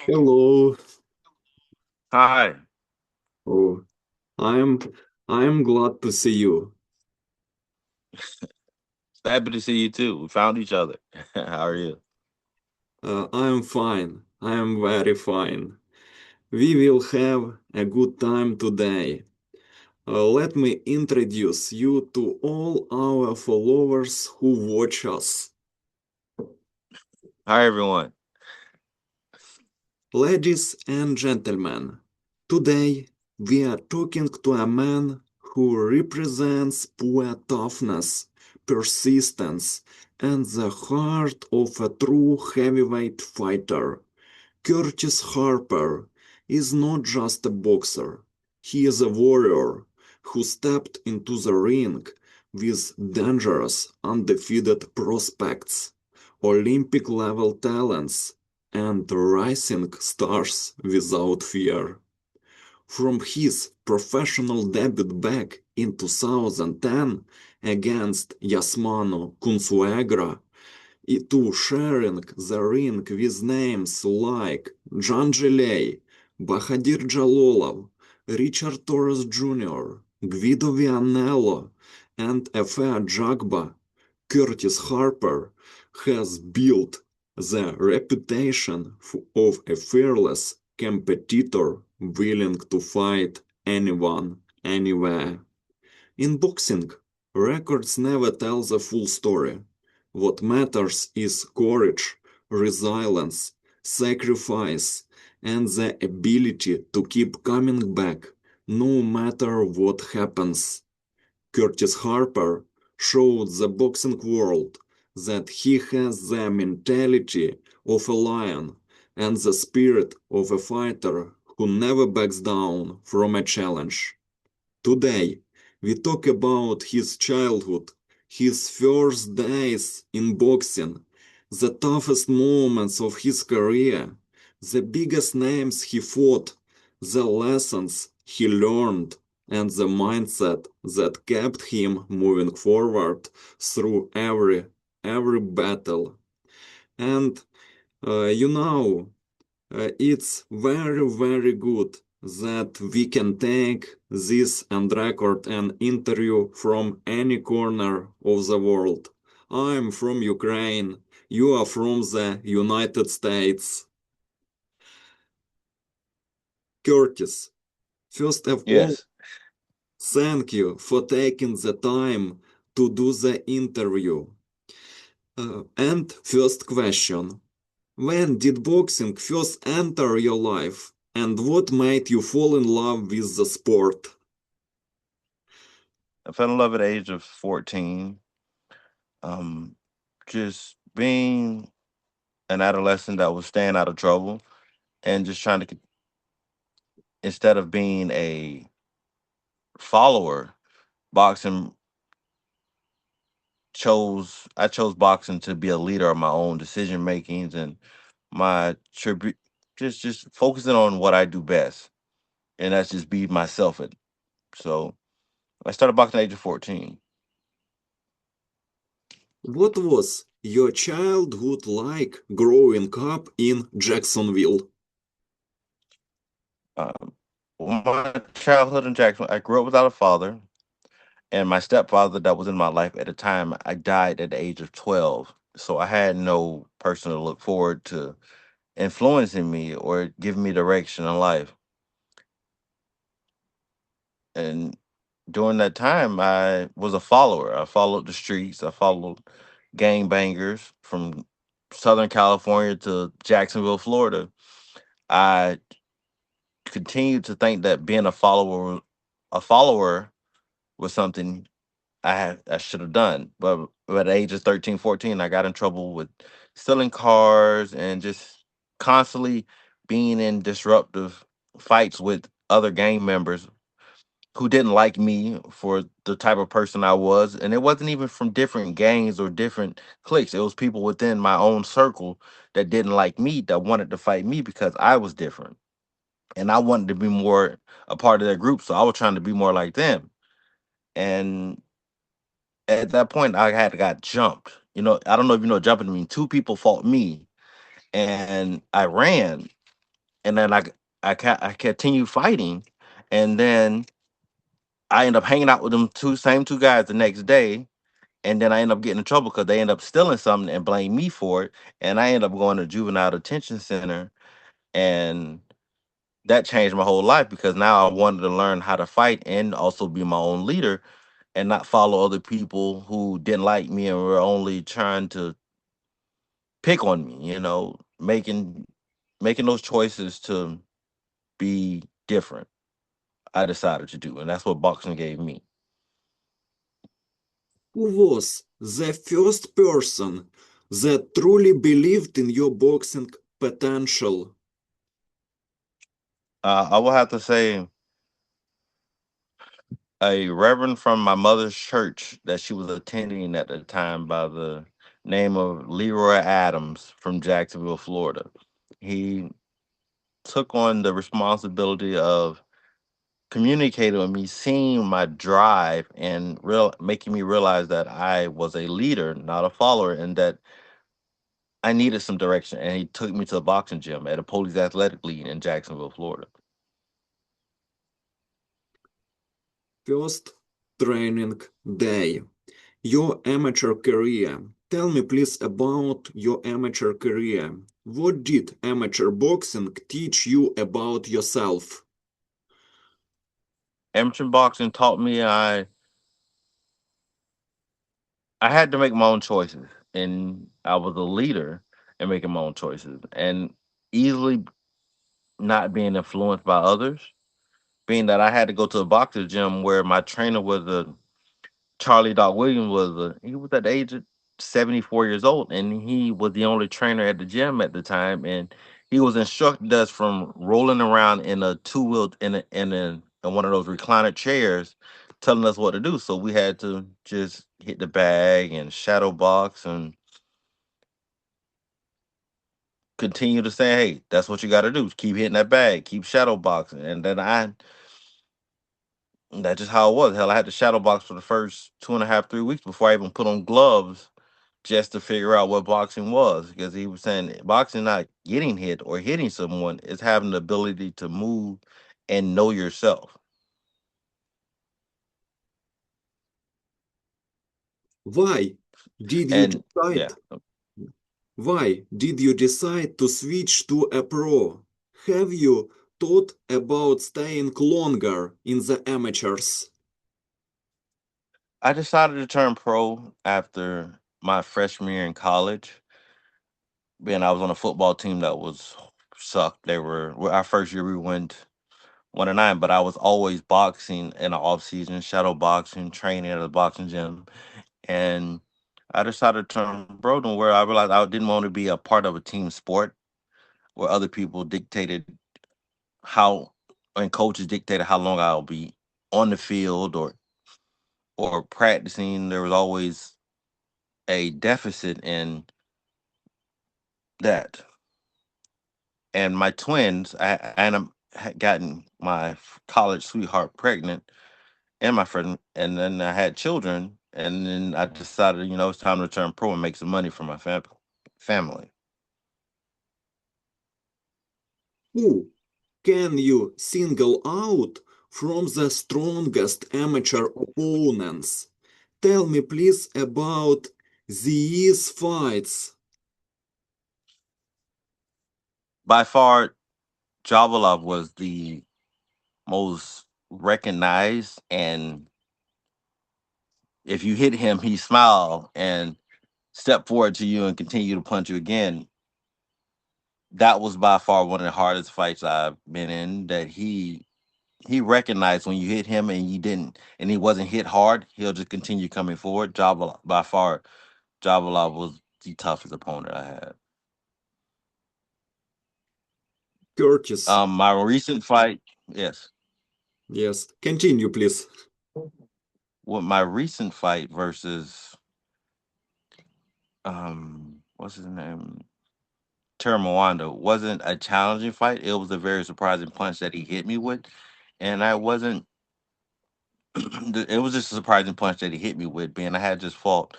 Hello. Hi. Oh, I'm I'm glad to see you. Happy to see you too. We found each other. How are you? I'm fine. I'm very fine. We will have a good time today. Let me introduce you to all our followers who watch us. Hi, everyone. Ladies and gentlemen, today we are talking to a man who represents pure toughness, persistence, and the heart of a true heavyweight fighter. Curtis Harper is not just a boxer, he is a warrior who stepped into the ring with dangerous, undefeated prospects, Olympic level talents, and rising stars without fear. From his professional debut back in 2010 against Yasmano Consuegra to sharing the ring with names like Zhilei, Bakhodir Jalolov, Richard Torrez Jr., Guido Vianello, and Efe Ajagba, Curtis Harper has built the reputation of a fearless competitor willing to fight anyone, anywhere. In boxing, records never tell the full story. What matters is courage, resilience, sacrifice, and the ability to keep coming back no matter what happens. Curtis Harper showed the boxing world that he has the mentality of a lion and the spirit of a fighter who never backs down from a challenge. Today, we talk about his childhood, his first days in boxing, the toughest moments of his career, the biggest names he fought, the lessons he learned, and the mindset that kept him moving forward through every battle. And it's very, very good that we can take this and record an interview from any corner of the world. I'm from Ukraine. You are from the United States. Curtis, first of all, Yes. thank you for taking the time to do the interview. And first question. When did boxing first enter your life, and what made you fall in love with the sport? I fell in love at the age of 14. Um, just being an adolescent that was staying out of trouble and just trying to, instead of being a follower, boxing I chose boxing to be a leader of my own decision makings and my tribute, just focusing on what I do best. And that's just be myself. So I started boxing at the age of 14. What was your childhood like growing up in Jacksonville? Um, my childhood in Jackson, I grew up without a father, and my stepfather that was in my life at the time, I died at the age of 12. So I had no person to look forward to influencing me or giving me direction in life. And during that time, I was a follower. I followed the streets. I followed gang bangers from Southern California to Jacksonville, Florida. I continued to think that being a follower was something I should have done. But at the age of 13, 14, I got in trouble with stealing cars and just constantly being in disruptive fights with other gang members who didn't like me for the type of person I was. And it wasn't even from different gangs or different cliques. It was people within my own circle that didn't like me, that wanted to fight me because I was different. And I wanted to be more a part of their group. So I was trying to be more like them. And at that point, I had got jumped. I don't know if you know what jumping means. Two people fought me, and I ran, and then I continued fighting, and then I ended up hanging out with them same two guys the next day, and then I end up getting in trouble because they end up stealing something and blame me for it, and I end up going to juvenile detention center, and that changed my whole life because now I wanted to learn how to fight and also be my own leader and not follow other people who didn't like me and were only trying to pick on me, making those choices to be different. I decided to do, and that's what boxing gave me. Who was the first person that truly believed in your boxing potential? I will have to say a reverend from my mother's church that she was attending at the time by the name of Leroy Adams from Jacksonville, Florida. He took on the responsibility of communicating with me, seeing my drive and making me realize that I was a leader, not a follower, and that I needed some direction. And he took me to a boxing gym at a police athletic league in Jacksonville, Florida. First training day. Your amateur career. Tell me please about your amateur career. What did amateur boxing teach you about yourself? Amateur boxing taught me I had to make my own choices, and I was a leader in making my own choices, and easily not being influenced by others. Being that I had to go to a boxing gym where my trainer was a Charlie Doc Williams he was at the age of 74 years old, and he was the only trainer at the gym at the time, and he was instructing us from rolling around in a two wheel in one of those recliner chairs, telling us what to do. So we had to just hit the bag and shadow box and continue to say, "Hey, that's what you got to do. Keep hitting that bag, keep shadow boxing." And then that's just how it was. Hell, I had to shadow box for the first 2.5, 3 weeks before I even put on gloves just to figure out what boxing was because he was saying boxing not getting hit or hitting someone is having the ability to move and know yourself. Why did you And yeah, decide? Why did you decide to switch to a pro? Have you thought about staying longer in the amateurs? I decided to turn pro after my freshman year in college. Being I was on a football team that was sucked. Our first year we went 1-9, but I was always boxing in the off season, shadow boxing, training at a boxing gym, and I decided to turn pro to where I realized I didn't want to be a part of a team sport where other people dictated how and coaches dictated how long I'll be on the field or practicing. There was always a deficit in that. And my twins, had gotten my college sweetheart pregnant, and my friend, and then I had children, and then I decided, it's time to turn pro and make some money for my family. Who can you single out from the strongest amateur opponents? Tell me please about these fights. By far, Javalov was the most recognized, and if you hit him, he smiled and step forward to you and continue to punch you again. That was by far one of the hardest fights I've been in. That he recognized when you hit him and you didn't, and he wasn't hit hard, he'll just continue coming forward. By far, Javalov was the toughest opponent I had. Curtis. My recent fight, yes, Yes, continue please. with my recent fight versus what's his name, Terramawanda, wasn't a challenging fight. It was a very surprising punch that he hit me with, and I wasn't. It was just a surprising punch that he hit me with, being I had just fought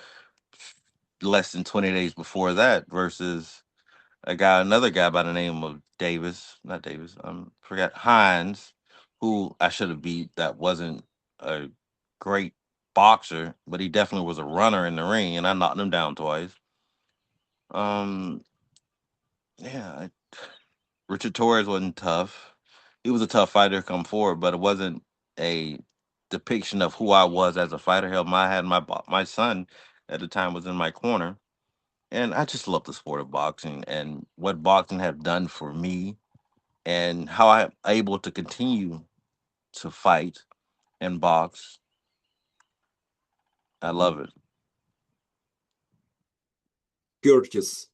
less than 20 days before that versus another guy by the name of Davis, not Davis, forgot Hines, who I should have beat. That wasn't a great boxer, but he definitely was a runner in the ring, and I knocked him down twice. Um, yeah, Richard Torres wasn't tough. He was a tough fighter to come forward, but it wasn't a depiction of who I was as a fighter. Hell, I had my son at the time was in my corner, and I just love the sport of boxing and what boxing have done for me, and how I'm able to continue to fight and box. I love it. Curtis,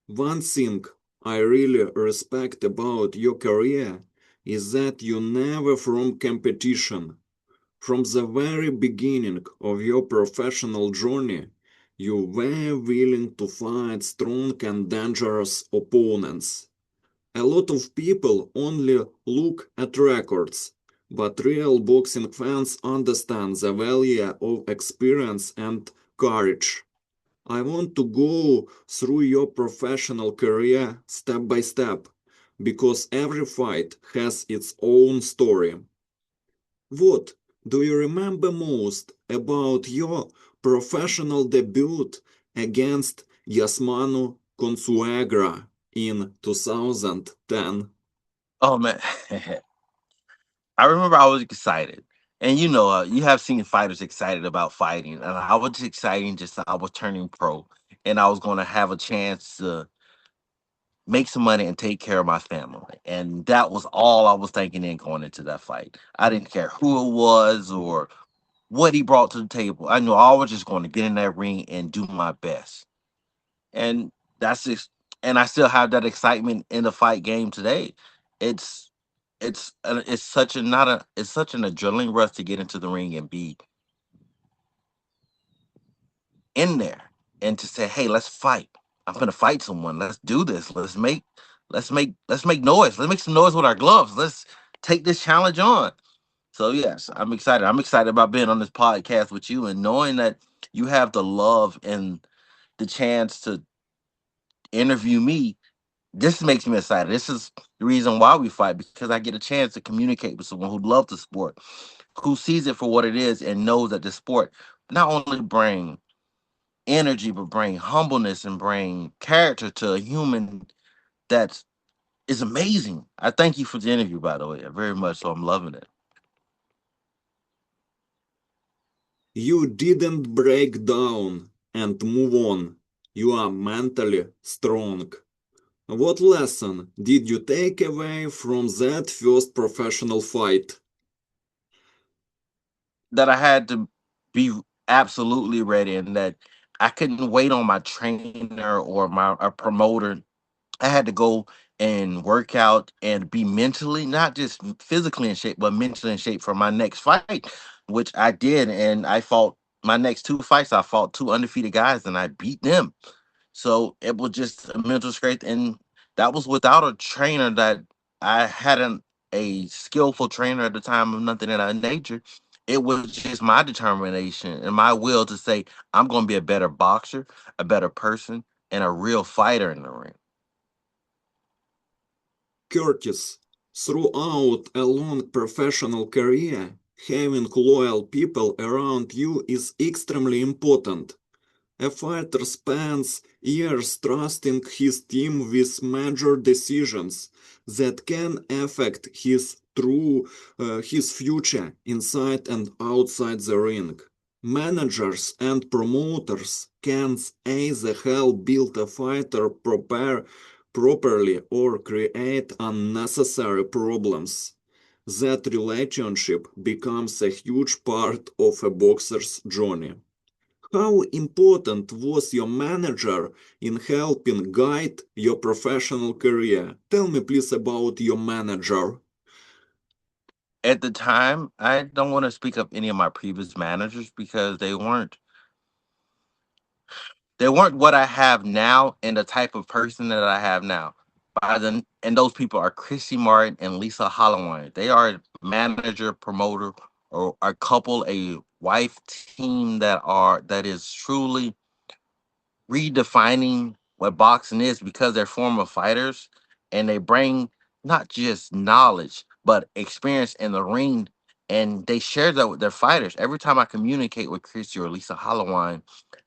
one thing I really respect about your career is that you never from competition. From the very beginning of your professional journey, you were willing to fight strong and dangerous opponents. A lot of people only look at records, but real boxing fans understand the value of experience and courage. I want to go through your professional career step by step because every fight has its own story. What do you remember most about your professional debut against Yasmanu Consuegra in 2010? Oh man, I remember I was excited, and you have seen fighters excited about fighting, and I was excited just that I was turning pro, and I was going to have a chance to make some money and take care of my family. And that was all I was thinking in going into that fight. I didn't care who it was or what he brought to the table. I knew I was just going to get in that ring and do my best. And that's just and I still have that excitement in the fight game today. It's it's such a not a it's such an adrenaline rush to get into the ring and be in there and to say, "Hey, let's fight. I'm gonna fight someone. Let's do this. Let's make noise. Let's make some noise with our gloves. Let's take this challenge on." So yes, I'm excited. I'm excited about being on this podcast with you and knowing that you have the love and the chance to interview me. This makes me excited. This is the reason why we fight, because I get a chance to communicate with someone who loves the sport, who sees it for what it is, and knows that the sport not only bring energy, but bring humbleness and bring character to a human that is amazing. I thank you for the interview, by the way, very much. So I'm loving it. You didn't break down and move on. You are mentally strong. What lesson did you take away from that first professional fight? That I had to be absolutely ready, and that I couldn't wait on my trainer or my a promoter. I had to go and work out and be mentally, not just physically in shape, but mentally in shape for my next fight, which I did. And I fought my next two fights. I fought two undefeated guys and I beat them. So it was just a mental strength. And that was without a trainer. That I hadn't a skillful trainer at the time of nothing of that nature. It was just my determination and my will to say, I'm going to be a better boxer, a better person, and a real fighter in the ring. Curtis, throughout a long professional career, having loyal people around you is extremely important. A fighter spends years trusting his team with major decisions that can affect his future inside and outside the ring. Managers and promoters can either help build a fighter properly or create unnecessary problems. That relationship becomes a huge part of a boxer's journey. How important was your manager in helping guide your professional career? Tell me please about your manager. At the time, I don't want to speak of any of my previous managers because they weren't what I have now and the type of person that I have now. And those people are Chrissy Martin and Lisa Holloway. They are manager, promoter, or a couple, a wife team that is truly redefining. what boxing is because they're former fighters and they bring not just knowledge but experience in the ring, and they share that with their fighters. Every time I communicate with Christy or Lisa Hollowine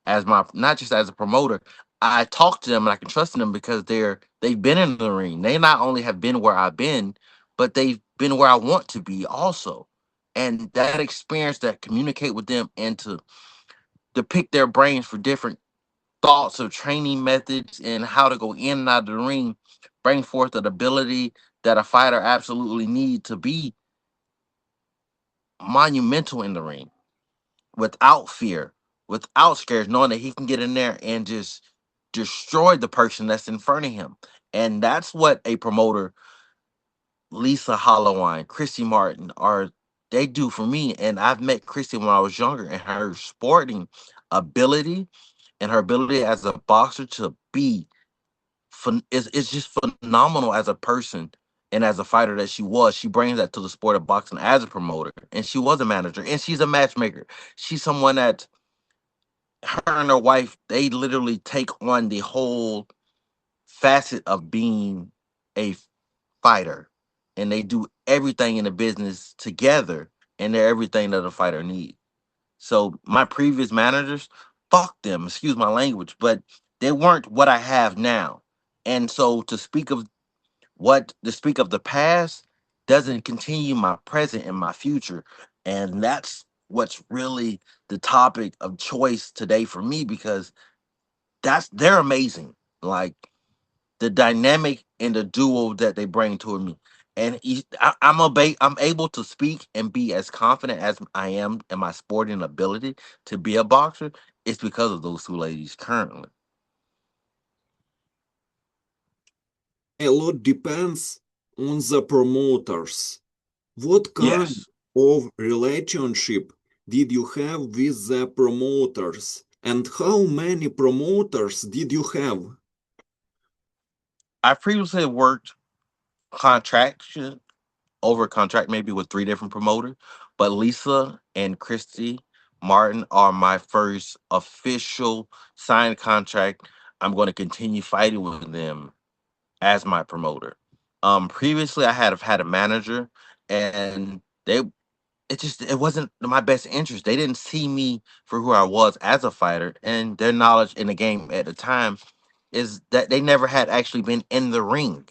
as my, not just as a promoter, I talk to them and I can trust in them because they've been in the ring. They not only have been where I've been, but they've been where I want to be also. And that experience, that communicate with them and to pick their brains for different thoughts of training methods and how to go in and out of the ring, bring forth the ability that a fighter absolutely need to be monumental in the ring without fear, without scares, knowing that he can get in there and just destroy the person that's in front of him. And that's what a promoter, Lisa Hollowine, Christy Martin, are they do for me. And I've met Christy when I was younger, and her sporting ability and her ability as a boxer to be is just phenomenal as a person and as a fighter that she was. She brings that to the sport of boxing as a promoter, and she was a manager, and she's a matchmaker. She's someone that her and her wife, they literally take on the whole facet of being a fighter, and they do everything in the business together, and they're everything that a fighter needs. So my previous managers, fuck them, excuse my language, but they weren't what I have now. And so to speak of the past doesn't continue my present and my future. And that's what's really the topic of choice today for me, because they're amazing. Like the dynamic and the duo that they bring to me. And I'm able to speak and be as confident as I am in my sporting ability to be a boxer. It's because of those two ladies currently. A lot depends on the promoters. What kind Yes, of relationship did you have with the promoters? And how many promoters did you have? I previously worked contract over contract maybe with three different promoters, but Lisa and Christy Martin are my first official signed contract. I'm going to continue fighting with them as my promoter. Previously I had a manager, and it wasn't my best interest. They didn't see me for who I was as a fighter, and their knowledge in the game at the time is that they never had actually been in the ring,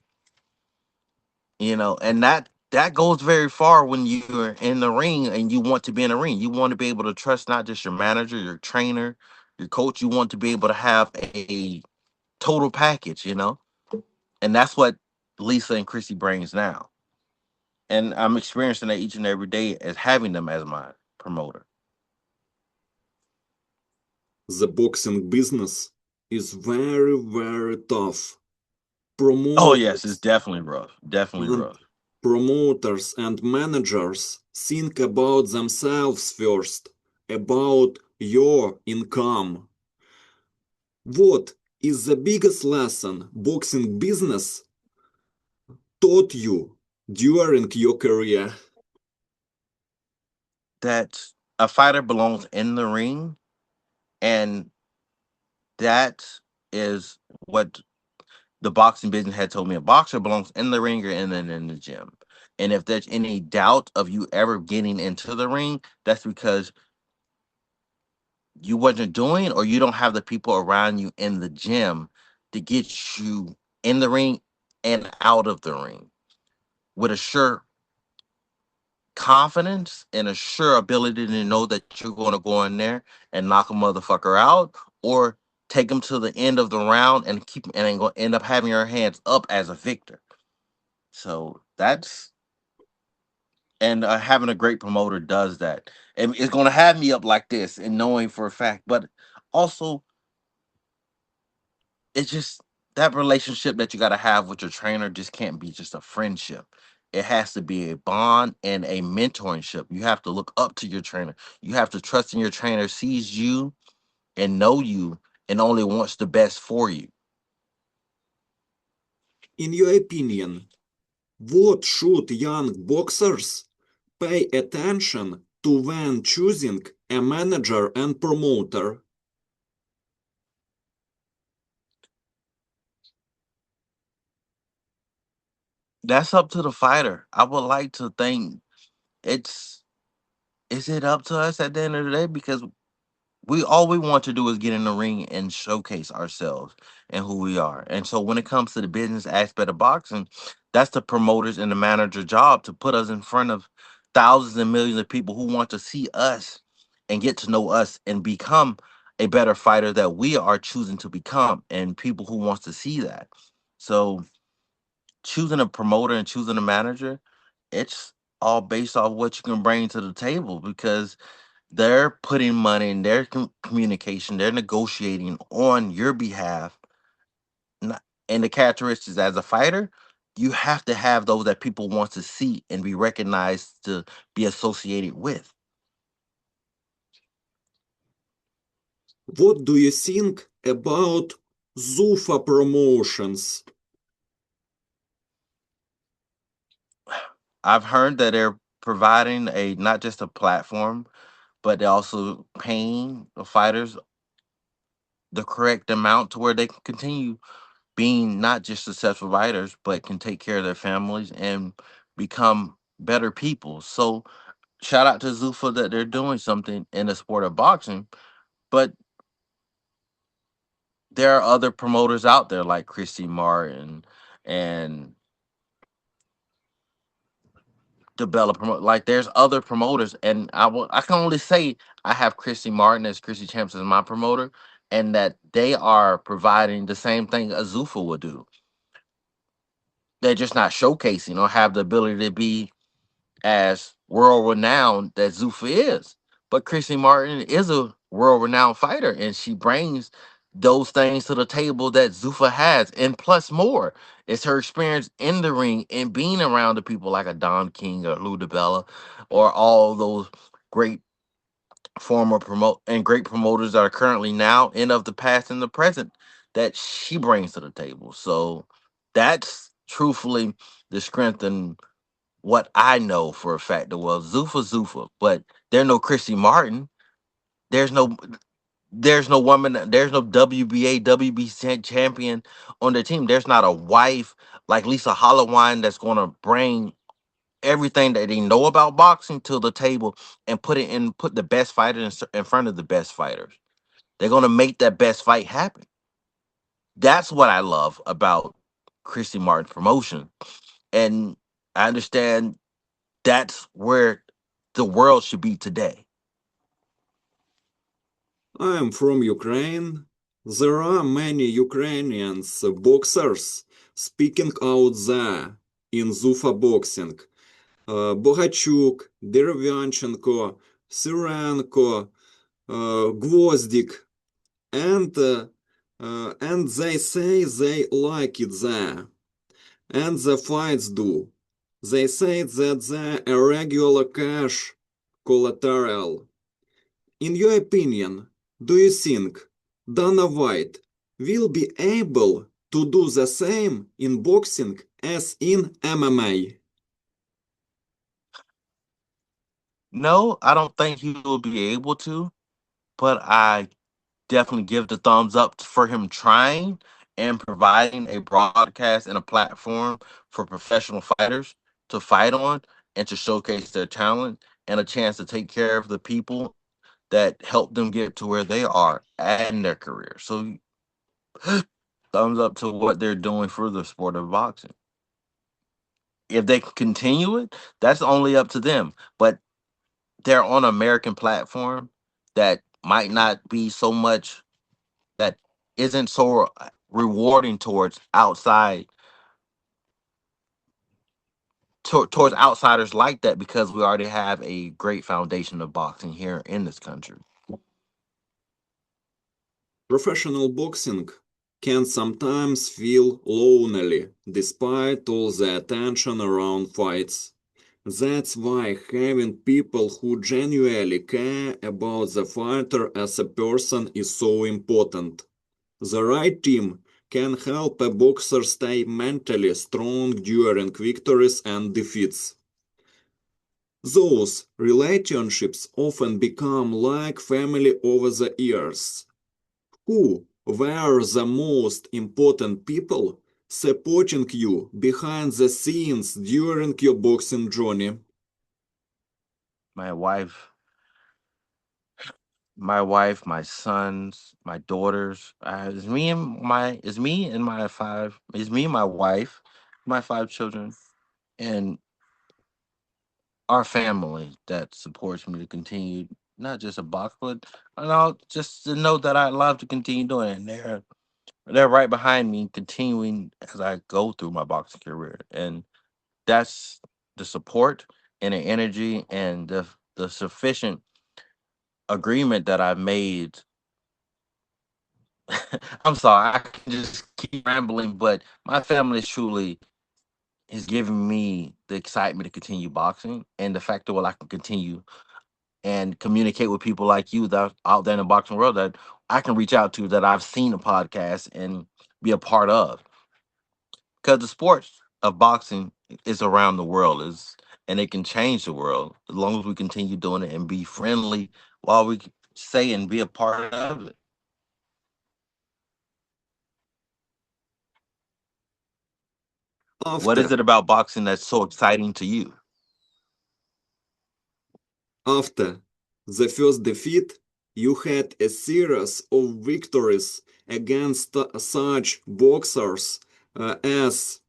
and that goes very far when you're in the ring and you want to be in the ring. You want to be able to trust not just your manager, your trainer, your coach. You want to be able to have a total package. And that's what Lisa and Chrissy brings now. And I'm experiencing that each and every day as having them as my promoter. The boxing business is very, very tough. Oh yes, it's Promoters definitely rough. Definitely and rough. promoters and managers think about themselves first, about your income. What is the biggest lesson boxing business taught you during your career? That a fighter belongs in the ring, and that is what the boxing business had told me. A boxer belongs in the ring or in the gym. And if there's any doubt of you ever getting into the ring, that's because you wasn't doing, or you don't have the people around you in the gym to get you in the ring and out of the ring with a sure confidence and a sure ability to know that you're going to go in there and knock a motherfucker out, or take them to the end of the round and and go end up having your hands up as a victor. So that's and having a great promoter does that, and it's going to have me up like this and knowing for a fact. But also, it's just that relationship that you got to have with your trainer just can't be just a friendship. It has to be a bond and a mentorship. You have to look up to your trainer. You have to trust in your trainer sees you and know you and only wants the best for you. In your opinion, what should young boxers pay attention to when choosing a manager and promoter? That's up to the fighter. I would like to think it's is it up to us at the end of the day because we all we want to do is get in the ring and showcase ourselves and who we are. And so when it comes to the business aspect of boxing, that's the promoters and the manager job to put us in front of thousands and millions of people who want to see us and get to know us and become a better fighter that we are choosing to become and people who wants to see that. So choosing a promoter and choosing a manager, it's all based off what you can bring to the table because they're putting money in their communication, they're negotiating on your behalf. And the characteristics as a fighter, you have to have those that people want to see and be recognized to be associated with. What do you think about Zufa promotions? I've heard that they're providing a not just a platform, but they're also paying the fighters the correct amount to where they can continue being not just successful fighters, but can take care of their families and become better people. So shout out to Zufa that they're doing something in the sport of boxing, but there are other promoters out there like Christy Martin and like there's other promoters and I can only say I have Christy Martin as Christy Champs as my promoter and that they are providing the same thing Azufa would do. They're just not showcasing or have the ability to be as world renowned that Zufa is. But Chrissy Martin is a world renowned fighter, and she brings those things to the table that Zufa has, and plus more. It's her experience in the ring and being around the people like a Don King or Lou DiBella, or all those great former promote and great promoters that are currently now and of the past and the present that she brings to the table. So that's truthfully the strength and what I know for a fact that well, Zufa, but there's no Chrissy Martin. There's no there's no woman, there's no WBA, WBC champion on their team. There's not a wife like Lisa Hollowine that's gonna bring everything that they know about boxing to the table and put the best fighter in front of the best fighters. They're gonna make that best fight happen. That's what I love about Chrissy Martin's promotion. And I understand that's where the world should be today. I'm from Ukraine. There are many Ukrainians boxers speaking out there in Zufa boxing. Богачук, Дерев'янченко, Sirenko, Gvozdik, and they say they like it there, and the fights do. They say that they're a regular cash collateral. In your opinion, do you think Dana White will be able to do the same in boxing as in MMA? No, I don't think he will be able to, but I definitely give the thumbs up for him trying and providing a broadcast and a platform for professional fighters to fight on and to showcase their talent and a chance to take care of the people that help them get to where they are in their career. So thumbs up to what they're doing for the sport of boxing. If they can continue it, that's only up to them. But they're on an American platform that might not be so much that isn't so rewarding towards towards outsiders like that because we already have a great foundation of boxing here in this country. Professional boxing can sometimes feel lonely despite all the attention around fights. That's why having people who genuinely care about the fighter as a person is so important. The right team can help a boxer stay mentally strong during victories and defeats. Those relationships often become like family over the years. Who were the most important people supporting you behind the scenes during your boxing journey? My wife, my sons, my daughters. It's me and my wife, my five children, and our family that supports me to continue not just a box, but just to know that I love to continue doing it. And they're right behind me, continuing as I go through my boxing career, and that's the support and the energy and the sufficient agreement that I've made. I'm sorry, I can just keep rambling, but my family is truly has given me the excitement to continue boxing and the fact that I can continue and communicate with people like you that are out there in the boxing world that I can reach out to that I've seen a podcast and be a part of. Because the sport of boxing is around the world is and it can change the world as long as we continue doing it and be friendly while we say and be a part of it. What is After, it about boxing that's so exciting to you? after the first defeat, you had a series of victories against such boxers as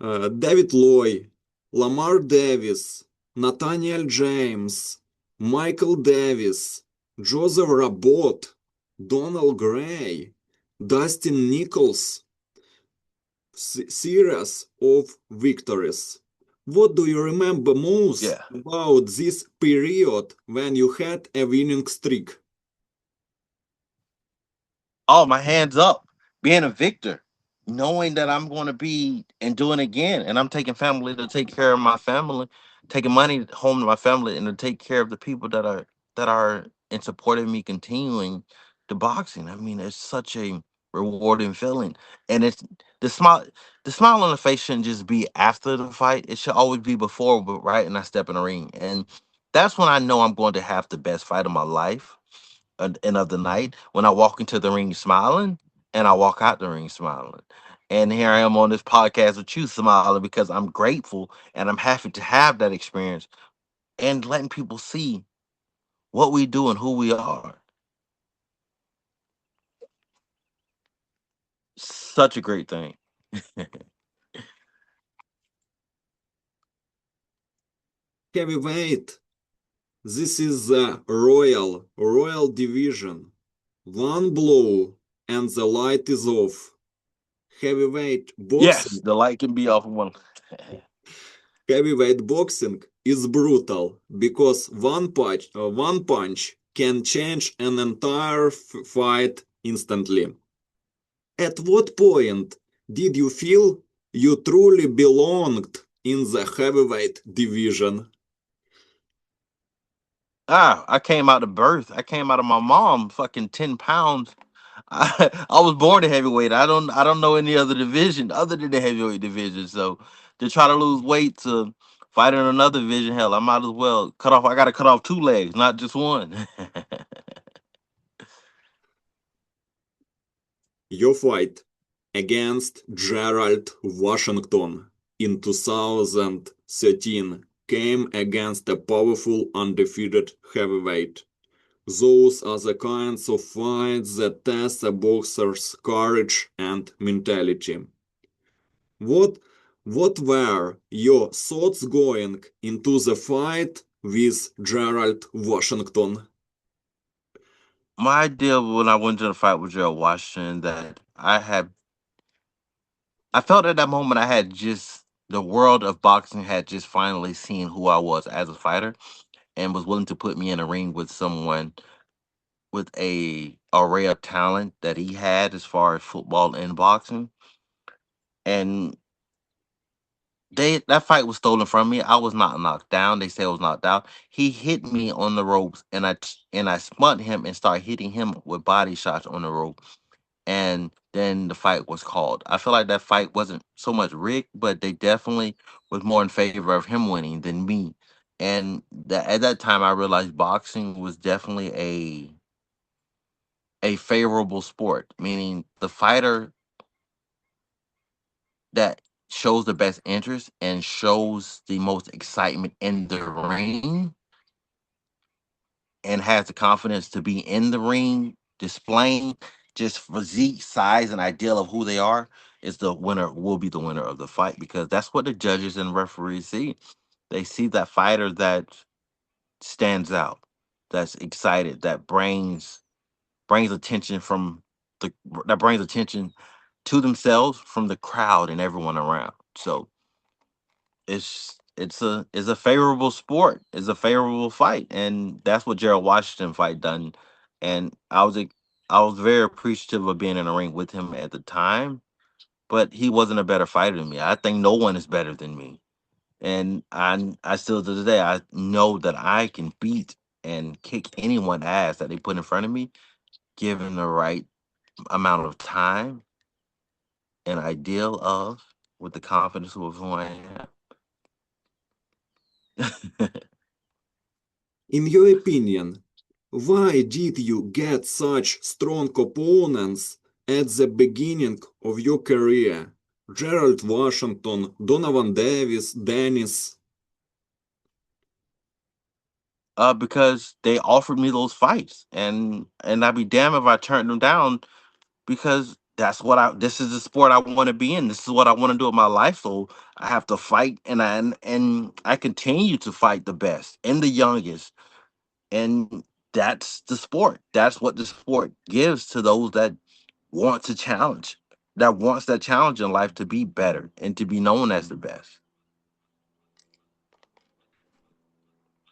David Loy, Lamar Davis, Nathaniel James, Michael Davis, Joseph Rabot, Donald Gray, Dustin Nichols, series of victories. What do you remember most Yeah. about this period when you had a winning streak? Oh, my hands up. Being a victor, knowing that I'm going to be and doing again, and I'm taking family to take care of my family, taking money home to my family, and to take care of the people that are in supporting me continuing the boxing. I mean, it's such a rewarding feeling, and it's the smile. The smile on the face shouldn't just be after the fight; it should always be before, but right, and I step in the ring, and that's when I know I'm going to have the best fight of my life and of the night when I walk into the ring smiling and I walk out the ring smiling. And here I am on this podcast with you smiling because I'm grateful and I'm happy to have that experience and letting people see what we do and who we are. Such a great thing. Heavyweight. This is the Royal Division. One blow and the light is off. Heavyweight Yes, boxing the light can be off of one. Heavyweight boxing is brutal because one punch can change an entire fight instantly. At what point did you feel you truly belonged in the heavyweight division? I came out of birth. I came out of my mom fucking 10 pounds. I was born a heavyweight. I don't know any other division other than the heavyweight division. So to try to lose weight to fight in another division, hell, I might as well cut off. I got to cut off two legs, not just one. Your fight against Gerald Washington in 2013 came against a powerful undefeated heavyweight. Those are the kinds of fights that test a boxer's courage and mentality. What what were your thoughts going into the fight with Gerald Washington? My idea when I went to the fight with Gerald Washington that I felt at that moment I had just the world of boxing had just finally seen who I was as a fighter and was willing to put me in a ring with someone with a array of talent that he had as far as football and boxing. And that fight was stolen from me. I was not knocked down. They say I was knocked out. He hit me on the ropes, and I spun him and started hitting him with body shots on the rope. And then the fight was called. I feel like that fight wasn't so much rigged, but they definitely was more in favor of him winning than me. And at that time, I realized boxing was definitely a favorable sport, meaning the fighter that shows the best interest and shows the most excitement in the ring and has the confidence to be in the ring, displaying just physique, size, and ideal of who they are, is the winner, will be the winner of the fight, because that's what the judges and referees see. They see that fighter that stands out, that's excited, that brings attention from the that brings attention to themselves from the crowd and everyone around. So it's a favorable sport. It's a favorable fight, and that's what Gerald Washington fight done. And I was very appreciative of being in the ring with him at the time, but he wasn't a better fighter than me. I think no one is better than me, and I still to this day I know that I can beat and kick anyone ass that they put in front of me, given the right amount of time and ideal of with the confidence of who I am. In your opinion, why did you get such strong opponents at the beginning of your career? Gerald Washington, Donovan Davis, Dennis. Because they offered me those fights, and I'd be damned if I turned them down, because that's what I this is the sport I want to be in. This is what I want to do with my life. So I have to fight, and I continue to fight the best and the youngest, and that's the sport. That's what the sport gives to those that want to challenge, that wants that challenge in life, to be better and to be known as the best.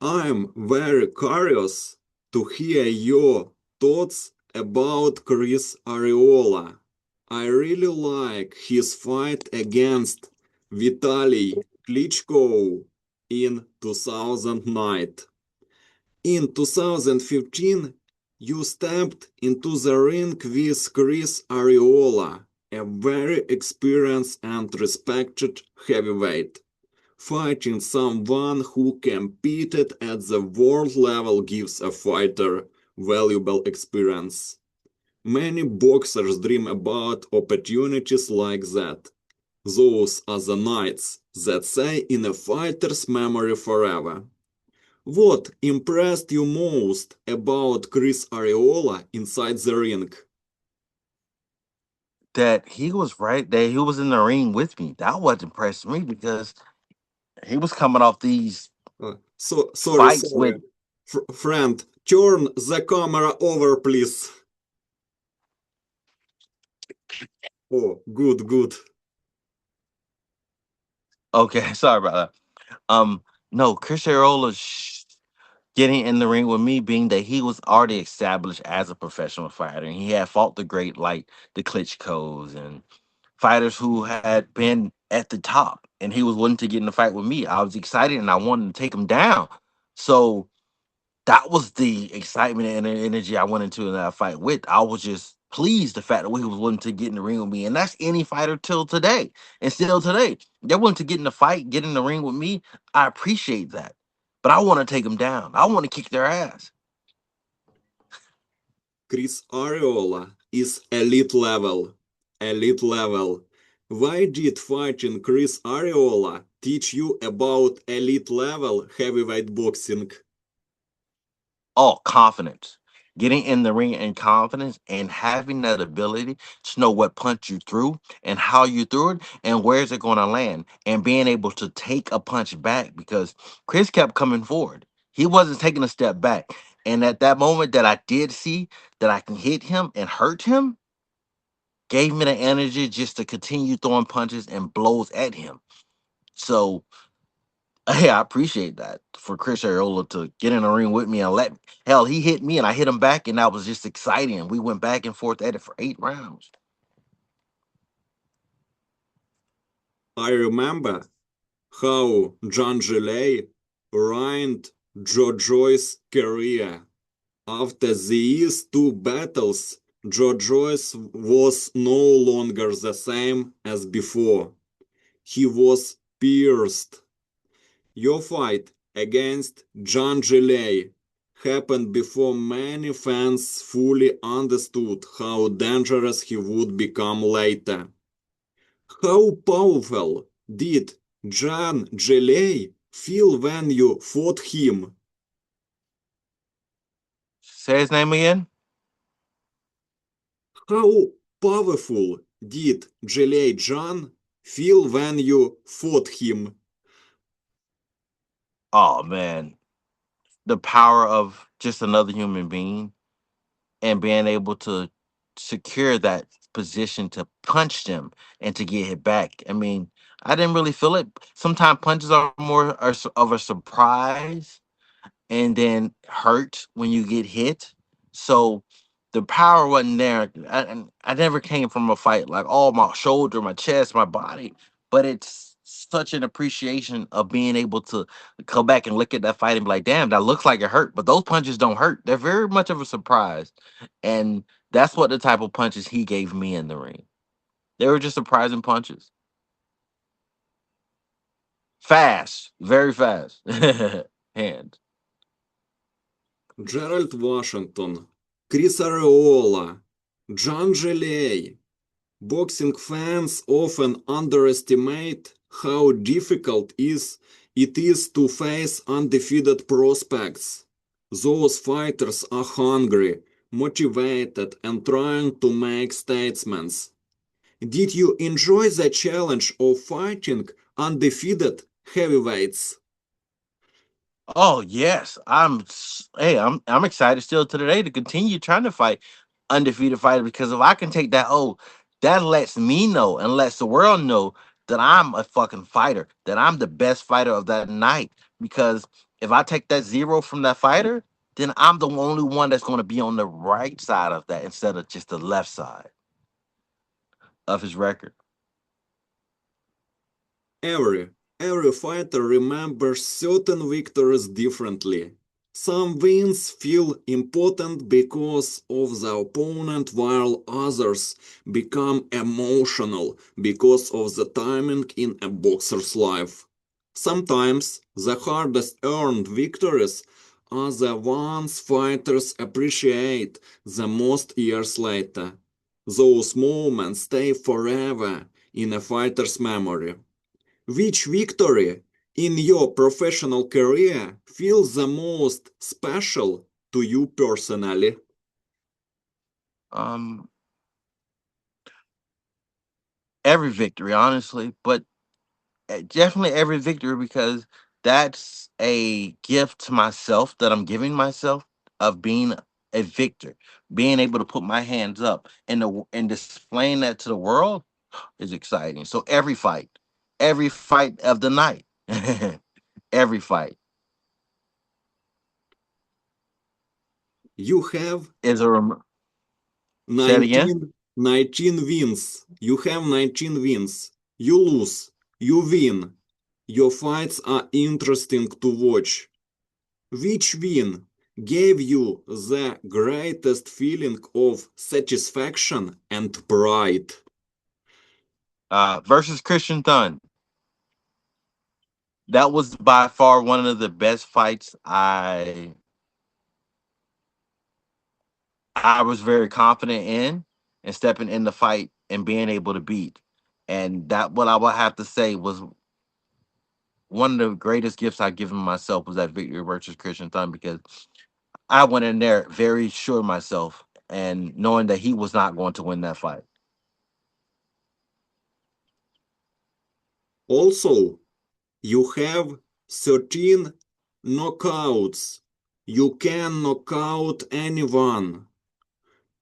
I'm very curious to hear your thoughts about Chris Arreola. I really like his fight against Vitaly Klitschko in 2009. In 2015, you stepped into the ring with Chris Arreola, a very experienced and respected heavyweight. Fighting someone who competed at the world level gives a fighter valuable experience. Many boxers dream about opportunities like that. Those are the nights that stay in a fighter's memory forever. What impressed you most about Chris Arreola inside the ring? That he was right there, he was in the ring with me. That what impressed me, because he was coming off these fights with. Sorry. Friend, turn the camera over, please. Oh, good, good. Okay, sorry about that. No, Chris Arola getting in the ring with me, being that he was already established as a professional fighter, and he had fought the great, like the Klitschko's and fighters who had been at the top, and he was willing to get in the fight with me. I was excited and I wanted to take him down. So that was the excitement and the energy I went into that fight with. I was just pleased the fact that he was willing to get in the ring with me, and that's any fighter till today. And still today, they're willing to get in the fight, get in the ring with me. I appreciate that, but I want to take them down. I want to kick their ass. Chris Arreola is elite level. Elite level. Why did fighting Chris Arreola teach you about elite level heavyweight boxing? Oh, confidence. Getting in the ring in confidence and having that ability to know what punch you threw and how you threw it and where is it going to land, and being able to take a punch back, because Chris kept coming forward. He wasn't taking a step back. And at that moment that I did see that I can hit him and hurt him, gave me the energy just to continue throwing punches and blows at him. So hey, I appreciate that for Chris Ariola to get in the ring with me and hell, he hit me and I hit him back, and that was just exciting. We went back and forth at it for 8 rounds. I remember how John Zhilei ruined Joe Joyce's career. After these two battles, Joe Joyce was no longer the same as before. He was pierced. Your fight against John Zhilei happened before many fans fully understood how dangerous he would become later. How powerful did Jan Zhilei feel when you fought him? Say his name again. How powerful did Zhilei Zhang feel when you fought him? Oh man, the power of just another human being and being able to secure that position to punch them and to get hit back. I mean, I didn't really feel it. Sometimes punches are more of a surprise and then hurt when you get hit. So the power wasn't there. And I never came from a fight like, oh, my shoulder, my chest, my body, but it's such an appreciation of being able to come back and look at that fight and be like, damn, that looks like it hurt, but those punches don't hurt. They're very much of a surprise. And that's what the type of punches he gave me in the ring. They were just surprising punches. Fast, very fast. Hand. Gerald Washington, Chris Areola, John Zhilei. Boxing fans often underestimate how difficult it is to face undefeated prospects. Those fighters are hungry, motivated, and trying to make statements. Did you enjoy the challenge of fighting undefeated heavyweights? Oh yes, hey, I'm excited still to today to continue trying to fight undefeated fighters because if I can take that, oh, that lets me know and lets the world know that I'm a fucking fighter, that I'm the best fighter of that night. Because if I take that zero from that fighter, then I'm the only one that's going to be on the right side of that instead of just the left side of his record. Every every fighter remembers certain victories differently. Some wins feel important because of the opponent, while others become emotional because of the timing in a boxer's life. Sometimes the hardest earned victories are the ones fighters appreciate the most years later. Those moments stay forever in a fighter's memory. Which victory in your professional career feels the most special to you personally? Um, every victory, honestly, but definitely every victory because that's a gift to myself that I'm giving myself of being a victor, being able to put my hands up and displaying that to the world is exciting. So every fight of the night, every fight You have is a say it again. 19 wins. You have 19 wins. You lose. You win. Your fights are interesting to watch. Which win gave you the greatest feeling of satisfaction and pride? Versus Christian Thun. That was by far one of the best fights I was very confident in and stepping in the fight and being able to beat. And that what I would have to say was one of the greatest gifts I've given myself was that victory versus Christian Thun because I went in there very sure of myself and knowing that he was not going to win that fight. Also, you have 13 knockouts. You can knock out anyone.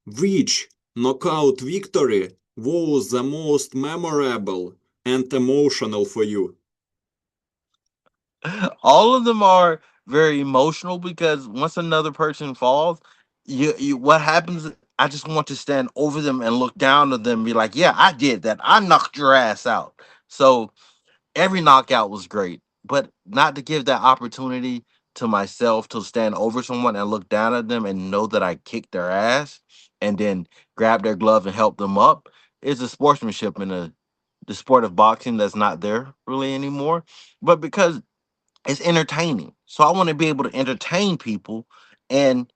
Which knockout victory was the most memorable and emotional for you? All of them are very emotional because once another person falls, you what happens I just want to stand over them and look down at them and be like, yeah, I did that. I knocked your ass out. So every knockout was great, but not to give that opportunity to myself to stand over someone and look down at them and know that I kicked their ass and then grab their glove and help them up is a sportsmanship in the sport of boxing that's not there really anymore. But because it's entertaining, so I want to be able to entertain people and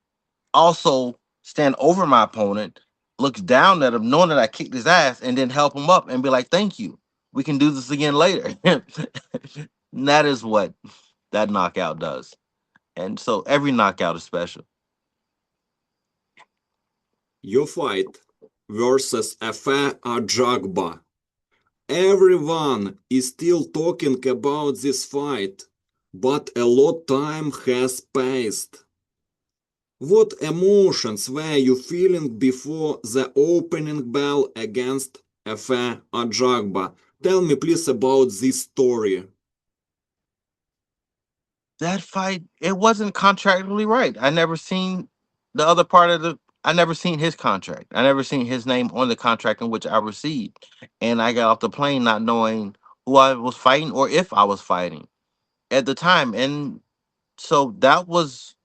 also stand over my opponent looks down at him, knowing that I kicked his ass, and then help him up and be like, "Thank you. We can do this again later." And that is what that knockout does. And so every knockout is special. Your fight versus Efe Ajagba. Everyone is still talking about this fight, but a lot time has passed. What emotions were you feeling before the opening bell against Efe Ajagba? Tell me please about this story. That fight, it wasn't contractually right. I never seen the other part of the. I never seen his contract. I never seen his name on the contract in which I received, and I got off the plane not knowing who I was fighting or if I was fighting at the time, and so that was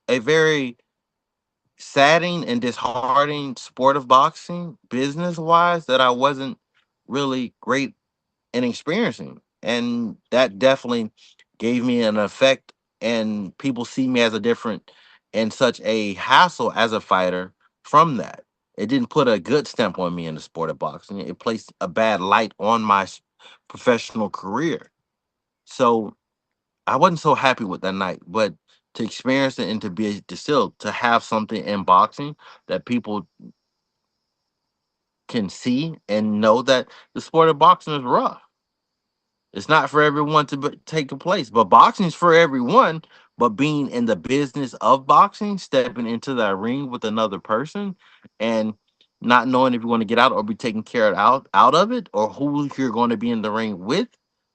a very saddening and disheartening sport of boxing, business wise, that I wasn't really great in experiencing. And that definitely gave me an effect. And people see me as a different and such a hassle as a fighter from that. It didn't put a good stamp on me in the sport of boxing. It placed a bad light on my professional career. So I wasn't so happy with that night, but to experience it and to be to still to have something in boxing that people can see and know that the sport of boxing is rough. It's not for everyone to take a place, but boxing's for everyone. But being in the business of boxing, stepping into that ring with another person, and not knowing if you're going to get out or be taken care of out of it, or who you're going to be in the ring with,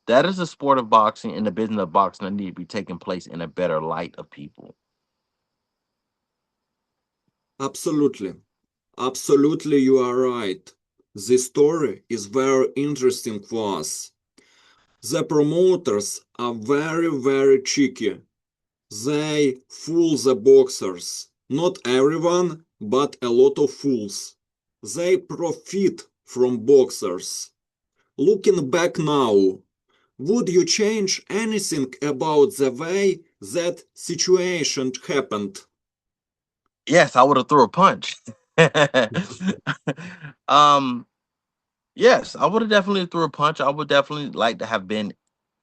that is a sport of boxing and the business of boxing that need to be taking place in a better light of people. Absolutely. Absolutely, you are right. This story is very interesting for us. The promoters are very, very cheeky. They fool the boxers. Not everyone, but a lot of fools. They profit from boxers. Looking back now, would you change anything about the way that situation happened? Yes, I would have threw a punch. um, yes, I would have definitely threw a punch. I would definitely like to have been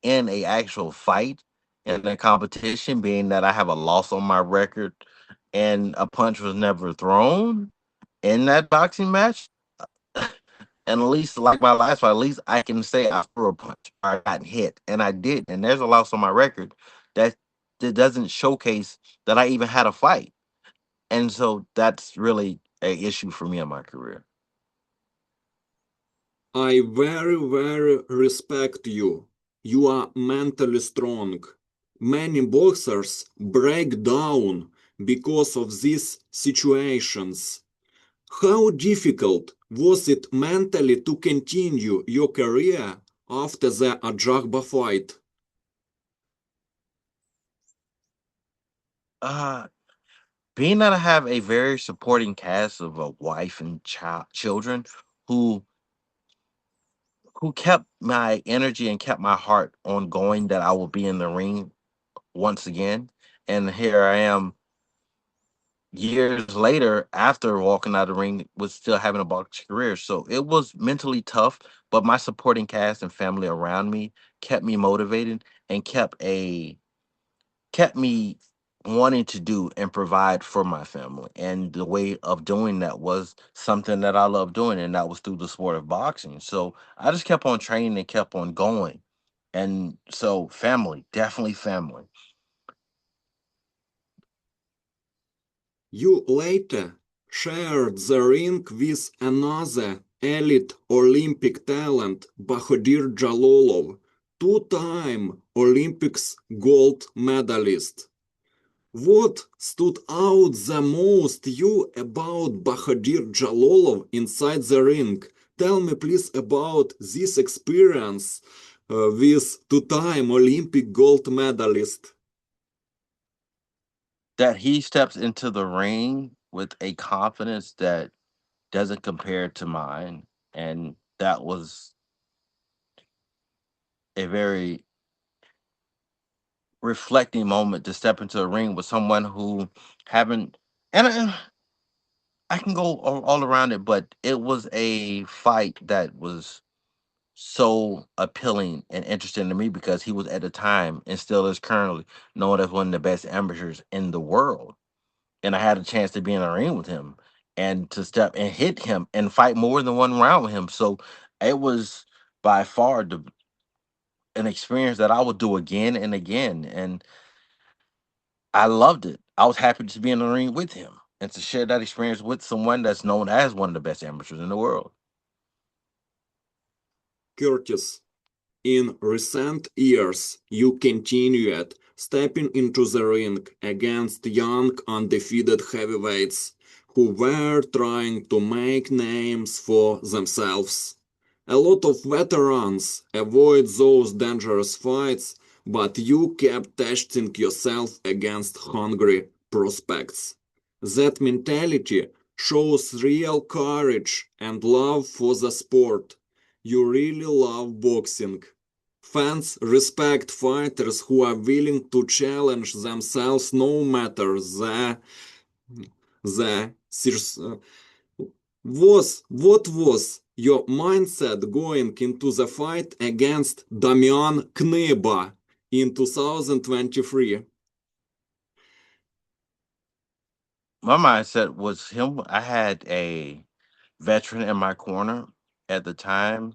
in a actual fight in a competition, being that I have a loss on my record and a punch was never thrown in that boxing match. And at least like my last fight, at least I can say I threw a punch or I got hit, and I did. And there's a loss on my record that that doesn't showcase that I even had a fight, and so that's really a issue for me in my career. I very, very respect you. You are mentally strong. Many boxers break down because of these situations. How difficult was it mentally to continue your career after the Ajagba fight? Uh, Being that I have a very supporting cast of a wife and children who kept my energy and kept my heart on going, that I will be in the ring once again. And here I am years later after walking out of the ring with still having a boxing career. So it was mentally tough, but my supporting cast and family around me kept me motivated and kept me wanting to do and provide for my family. And the way of doing that was something that I love doing, and that was through the sport of boxing. So I just kept on training and kept on going. And so family, definitely family. You later shared the ring with another elite Olympic talent, Bakhodir Jalolov, two-time Olympics gold medalist. What stood out the most you about Bakhodir Jalolov inside the ring? Tell me please about this experience with two-time Olympic gold medalist. That he steps into the ring with a confidence that doesn't compare to mine. And that was a very reflecting moment to step into a ring with someone who haven't and I can go all around it, but it was a fight that was so appealing and interesting to me because he was at the time and still is currently known as one of the best amateurs in the world. And I had a chance to be in a ring with him and to step and hit him and fight more than one round with him. So it was by far an experience that I would do again and again. And I loved it. I was happy to be in the ring with him and to share that experience with someone that's known as one of the best amateurs in the world. Curtis, in recent years, you continued stepping into the ring against young undefeated heavyweights who were trying to make names for themselves. A lot of veterans avoid those dangerous fights, but you kept testing yourself against hungry prospects. That mentality shows real courage and love for the sport. You really love boxing. Fans respect fighters who are willing to challenge themselves no matter the what was your mindset going into the fight against Damian Kneba in 2023? My mindset was him. I had a veteran in my corner at the time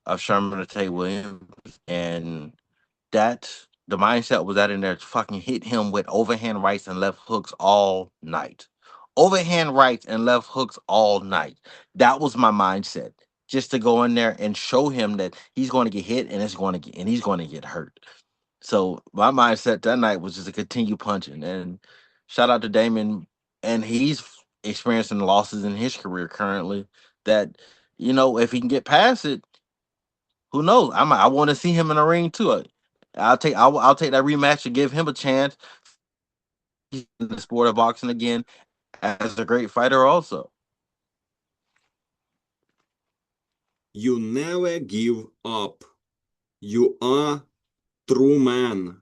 of Sherman Tate Williams, and that the mindset was that in there to fucking hit him with overhand rights and left hooks all night. Overhand rights and left hooks all night. That was my mindset. Just to go in there and show him that he's going to get hit and he's going to get hurt. So my mindset that night was just to continue punching. And shout out to Damon, and he's experiencing losses in his career currently. That if he can get past it, who knows? I want to see him in the ring too. I'll take that rematch and give him a chance. He's in the sport of boxing again as a great fighter also. You never give up. You are true man.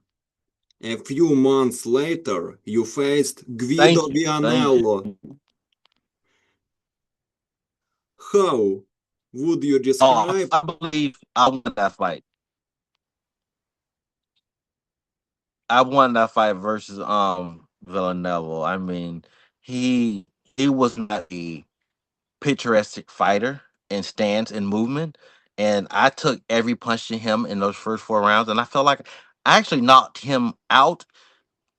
A few months later, you faced Guido Thank you, thank you. Vianello. How would you Oh, describe? I believe I won that fight. I won that fight versus Villanello. I mean, he was not a picturesque fighter in stance and movement, and I took every punch to him in those first 4 rounds, and I felt like I actually knocked him out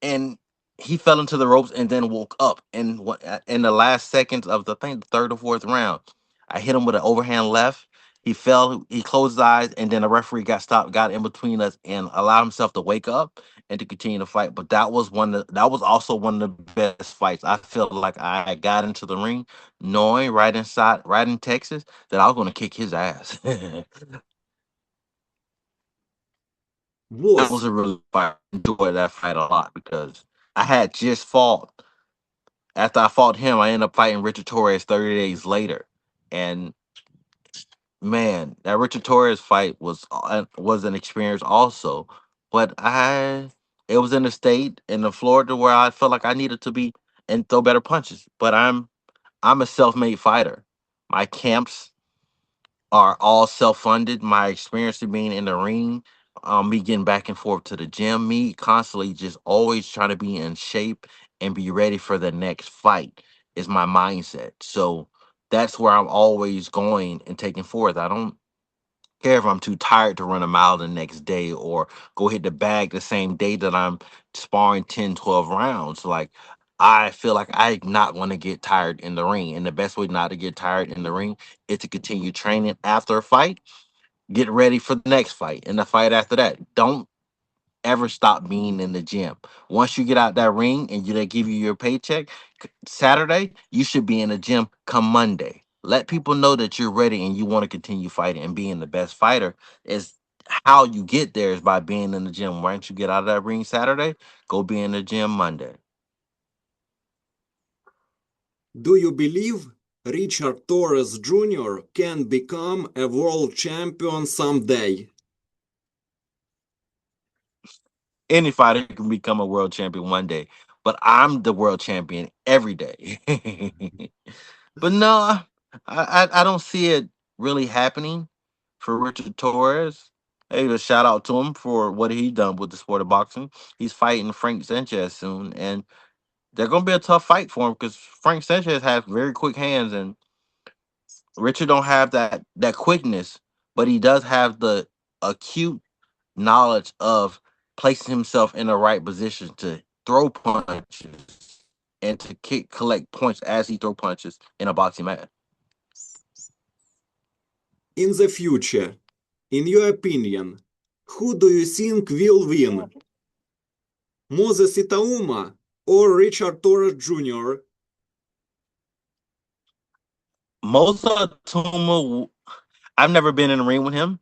and he fell into the ropes and then woke up. And in the last seconds of the thing, the third or fourth round, I hit him with an overhand left. He fell. He closed his eyes, and then the referee got stopped, got in between us, and allowed himself to wake up and to continue to fight. But that was also one of the best fights. I feel like I got into the ring knowing right in Texas, that I was going to kick his ass. That was Was a really fight. I enjoyed that fight a lot because I had just fought. After I fought him, I ended up fighting Richard Torres 30 days later. And man, that Richard Torres fight was an experience also. But it was in the state in the Florida where I felt like I needed to be and throw better punches. But I'm a self-made fighter. My camps are all self-funded. My experience of being in the ring, me getting back and forth to the gym, me constantly just always trying to be in shape and be ready for the next fight is my mindset. So that's where I'm always going and taking forth. I don't care if I'm too tired to run a mile the next day or go hit the bag the same day that I'm sparring 10, 12 rounds. Like, I feel like I not want to get tired in the ring. And the best way not to get tired in the ring is to continue training after a fight, get ready for the next fight and the fight after that. Don't ever stop being in the gym. Once you get out that ring and they give you your paycheck Saturday, you should be in the gym come Monday. Let people know that you're ready and you want to continue fighting, and being the best fighter is how you get there is by being in the gym. Once you get out of that ring Saturday, go be in the gym Monday. Do you believe Richard Torrez Jr. can become a world champion someday? Any fighter can become a world champion one day. but I'm the world champion every day. But no, I don't see it really happening for Richard Torres. Hey, a shout out to him for what he done with the sport of boxing. He's fighting Frank Sanchez soon, and they're gonna be a tough fight for him because Frank Sanchez has very quick hands, and Richard don't have that quickness, but he does have the acute knowledge of placing himself in the right position to throw punches and to collect points as he throw punches in a boxing match. In the future, in your opinion, who do you think will win? Moses Itauma or Richard Torres Jr.? Mosa Tuma, I've never been in the ring with him,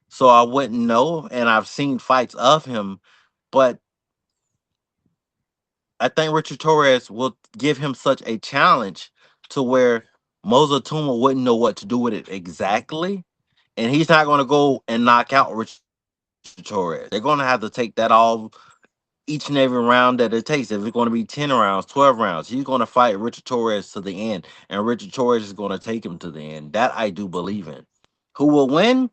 so I wouldn't know. And I've seen fights of him, but I think Richard Torres will give him such a challenge to where Mosa Tuma wouldn't know what to do with it exactly. And he's not going to go and knock out Richard Torres. They're going to have to take that all each and every round that it takes. If it's going to be 10 rounds, 12 rounds, he's going to fight Richard Torres to the end. And Richard Torres is going to take him to the end. That I do believe in. Who will win?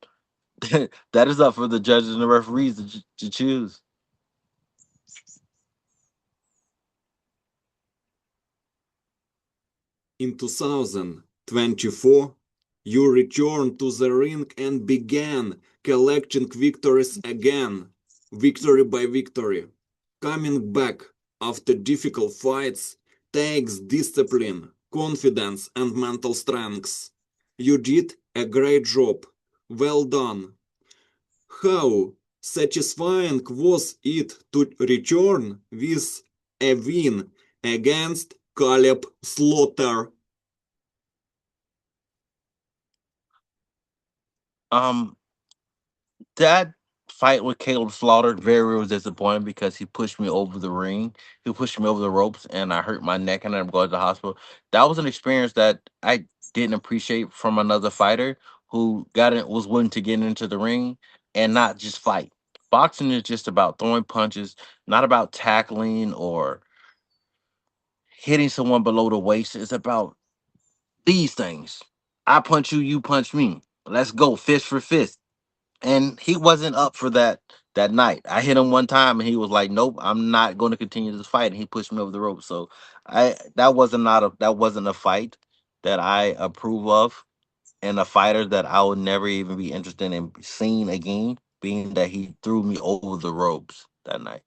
That is up for the judges and the referees to choose. In 2024, you returned to the ring and began collecting victories again, victory by victory. Coming back after difficult fights takes discipline, confidence, and mental strength. You did a great job. Well done. How satisfying was it to return with a win against Caleb Slaughter? Um, that fight with Caleb Slaughter very was disappointing because he pushed me over the ring. He pushed me over the ropes, and I hurt my neck, and I'm going to the hospital. That was an experience that I didn't appreciate from another fighter who was willing to get into the ring and not just fight. Boxing is just about throwing punches, not about tackling or hitting someone below the waist. It's about these things. I punch you, you punch me. Let's go fist for fist. And he wasn't up for that night. I hit him one time and he was like, "Nope, I'm not going to continue this fight." And he pushed me over the rope. So I that wasn't a fight that I approve of, and a fighter that I would never even be interested in seeing again, being that he threw me over the ropes that night.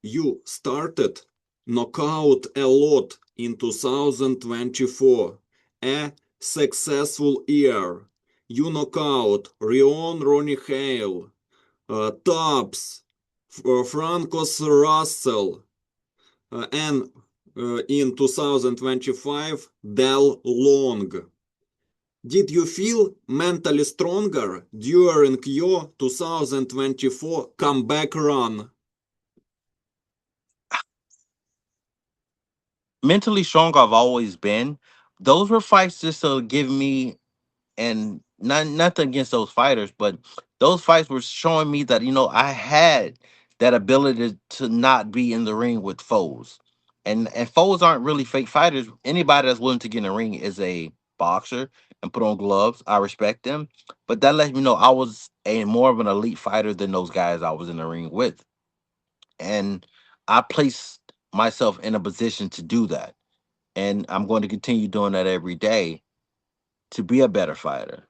You started knockout a lot in 2024, a successful year. You knockout Rion Ronnie Hale, Tubbs, Francos Russell, and in 2025, Del Long. Did you feel mentally stronger during your 2024 comeback run? Mentally strong, I've always been. Those were fights just to give me, and nothing against those fighters, but those fights were showing me that I had that ability to not be in the ring with foes, and foes aren't really fake fighters. Anybody that's willing to get in the ring is a boxer and put on gloves. I respect them, but that lets me know I was a more of an elite fighter than those guys I was in the ring with, and I placed myself in a position to do that, and I'm going to continue doing that every day to be a better fighter,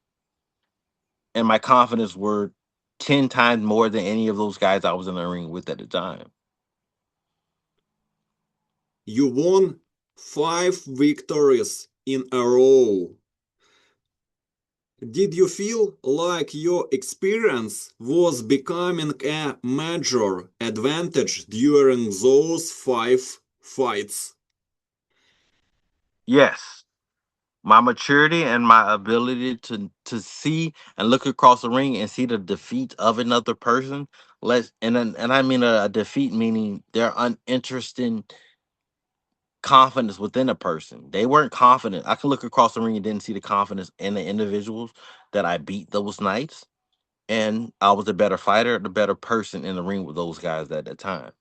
and my confidence were 10 times more than any of those guys I was in the ring with at the time. You won 5 victories in a row. Did you feel like your experience was becoming a major advantage during those 5 fights? Yes, my maturity and my ability to see and look across the ring and see the defeat of another person. And I mean a defeat meaning their uninteresting confidence within a person. They weren't confident. I could look across the ring and didn't see the confidence in the individuals that I beat those nights, and I was a better fighter, the better person in the ring with those guys at that time.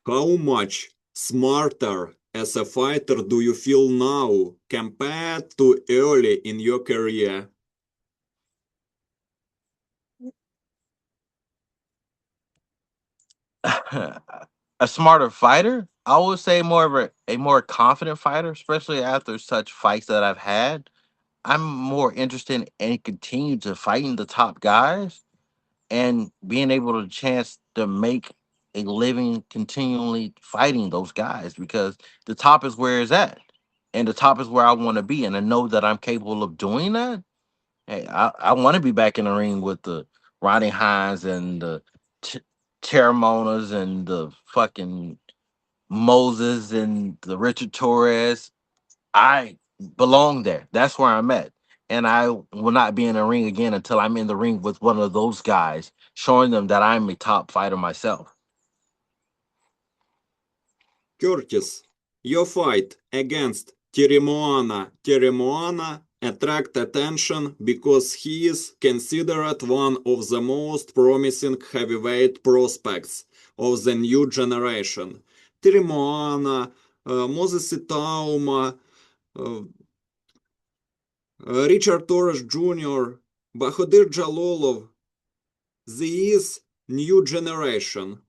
How much smarter as a fighter do you feel now compared to early in your career? A smarter fighter? I would say more of a more confident fighter, especially after such fights that I've had. I'm more interested in continue to fighting the top guys and being able to chance to make a living continually fighting those guys because the top is where it's at. And the top is where I want to be. And I know that I'm capable of doing that. Hey, I want to be back in the ring with the Ronnie Hines and the Ch- Cheramonas and the fucking Moses and the Richard Torrez. I belong there. That's where I'm at. And I will not be in the ring again until I'm in the ring with one of those guys, showing them that I'm a top fighter myself. Curtis, your fight against Teremoana attract attention because he is considered one of the most promising heavyweight prospects of the new generation. Teremoana, Moses Itauma, uh, Richard Torrez Jr., Bakhodir Jalolov, this new generation.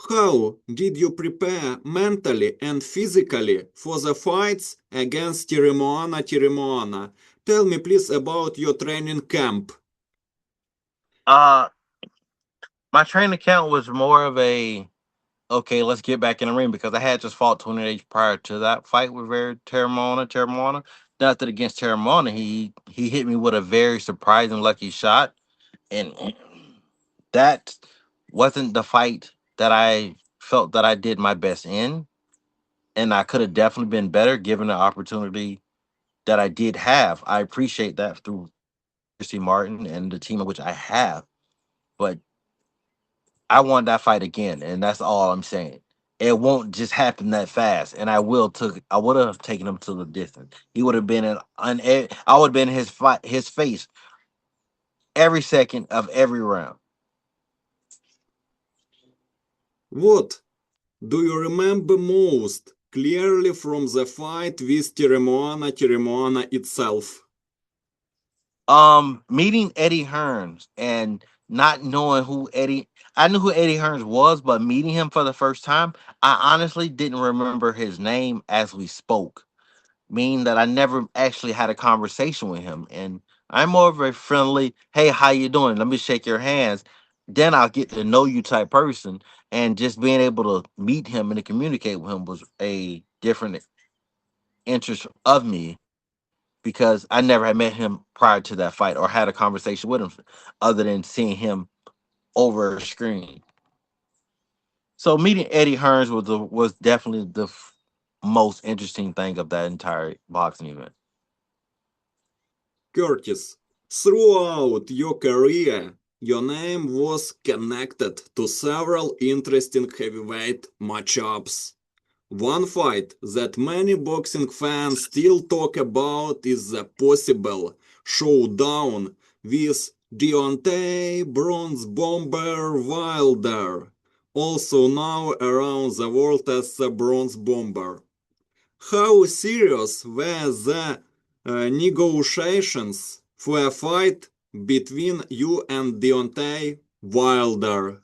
How did you prepare mentally and physically for the fights against Tirimoana? Tell me please about your training camp. Uh my training account was more of a okay, let's get back in the ring because I had just fought 20 days prior to that fight with very Terramona. Nothing against Terramona. He hit me with a very surprising lucky shot. And that wasn't the fight that I felt that I did my best in. And I could have definitely been better given the opportunity that I did have. I appreciate that through Christy Martin and the team in which I have. But I want that fight again, and that's all I'm saying. It won't just happen that fast, and I would have taken him to the distance. He would have been I would have been his face every second of every round. What do you remember most clearly from the fight with Tirimoana itself? Meeting Eddie Hearns and not knowing who Eddie I knew who Eddie Hearns was, but meeting him for the first time, I honestly didn't remember his name as we spoke, meaning that I never actually had a conversation with him. And I'm more of a friendly, hey, how you doing? Let me shake your hands. Then I'll get to know you type person. And just being able to meet him and to communicate with him was a different interest of me because I never had met him prior to that fight or had a conversation with him other than seeing him over a screen. So meeting Eddie Hearns was definitely the most interesting thing of that entire boxing event. Curtis, throughout your career, your name was connected to several interesting heavyweight matchups. One fight that many boxing fans still talk about is the possible showdown with Deontay Bronze Bomber Wilder, also known around the world as the Bronze Bomber. How serious were the negotiations for a fight between you and Deontay Wilder?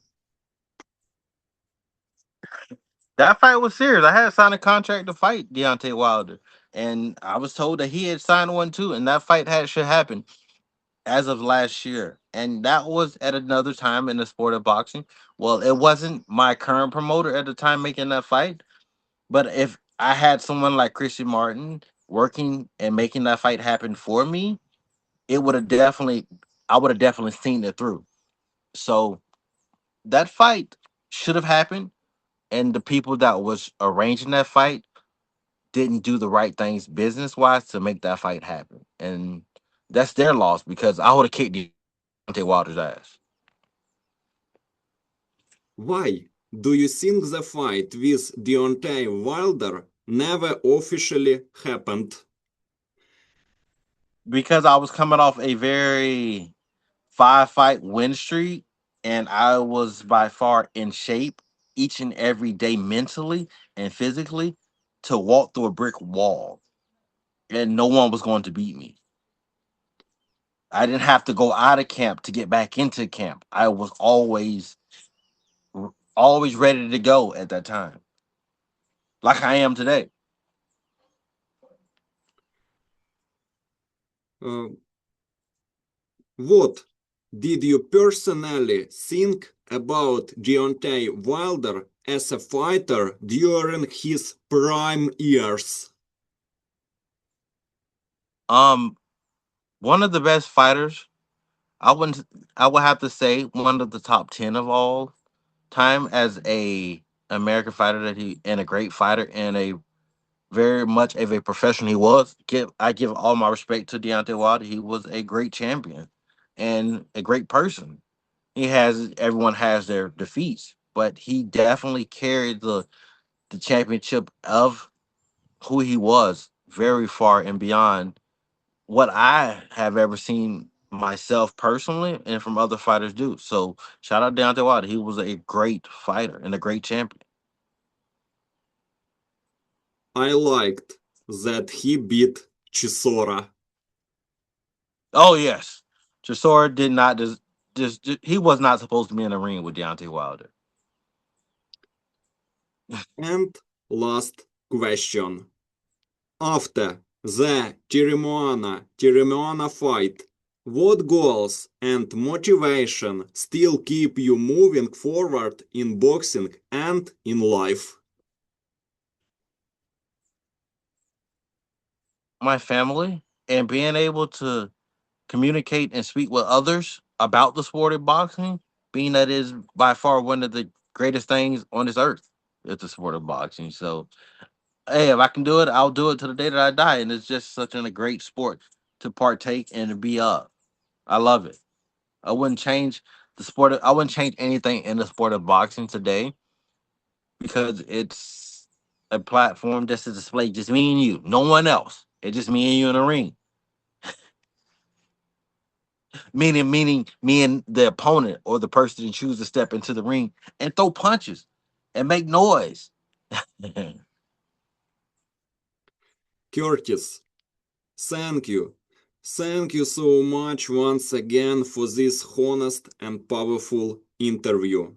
That fight was serious. I had signed a contract to fight Deontay Wilder, and I was told that he had signed one too. And that fight had should happen as of last year, and that was at another time in the sport of boxing. Well, it wasn't my current promoter at the time making that fight, but if I had someone like Christian Martin working and making that fight happen for me, it would have definitely, I would have definitely seen it through. So that fight should have happened, and the people that was arranging that fight didn't do the right things business wise to make that fight happen. And that's their loss because I would have kicked Deontay Wilder's ass. Why do you think the fight with Deontay Wilder never officially happened? Because I was coming off a very 5 fight win streak and I was by far in shape. each and every day mentally and physically to walk through a brick wall, and no one was going to beat me. I didn't have to go out of camp to get back into camp. I was always ready to go at that time, like I am today. Uh, what did you personally think about Deontay Wilder as a fighter during his prime years? Um, One of the best fighters. I wouldn't. I would have to say one of the top 10 of all time as a American fighter that he and a great fighter and a very much of a professional he was. I give all my respect to Deontay Wilder. He was a great champion and a great person. Everyone has their defeats, but he definitely carried the championship of who he was very far and beyond what I have ever seen myself personally and from other fighters do. So shout out Deontay Wilder. He was a great fighter and a great champion. I liked that he beat Chisora. Oh yes, Chisora did not just he was not supposed to be in the ring with Deontay Wilder. And last question. After the Tiremoana fight, what goals and motivation still keep you moving forward in boxing and in life? My family and being able to communicate and speak with others about the sport of boxing, being that is by far one of the greatest things on this earth. It's the sport of boxing. So hey, if I can do it, I'll do it to the day that I die. And it's just such a great sport to partake and to be up. I love it. I wouldn't change I wouldn't change anything in the sport of boxing today because it's a platform just to display just me and you, no one else. It's just me and you in a ring. Meaning me and the opponent or the person that choose to step into the ring and throw punches and make noise. Curtis, thank you. Thank you so much once again for this honest and powerful interview.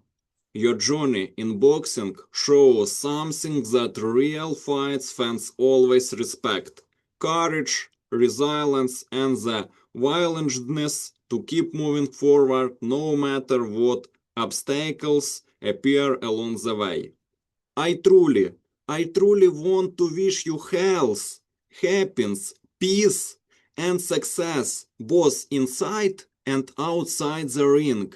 Your journey in boxing shows something that real fights fans always respect: courage, resilience, and the willingness to keep moving forward no matter what obstacles appear along the way. I truly, I truly want to wish you health, happiness, peace, and success both inside and outside the ring.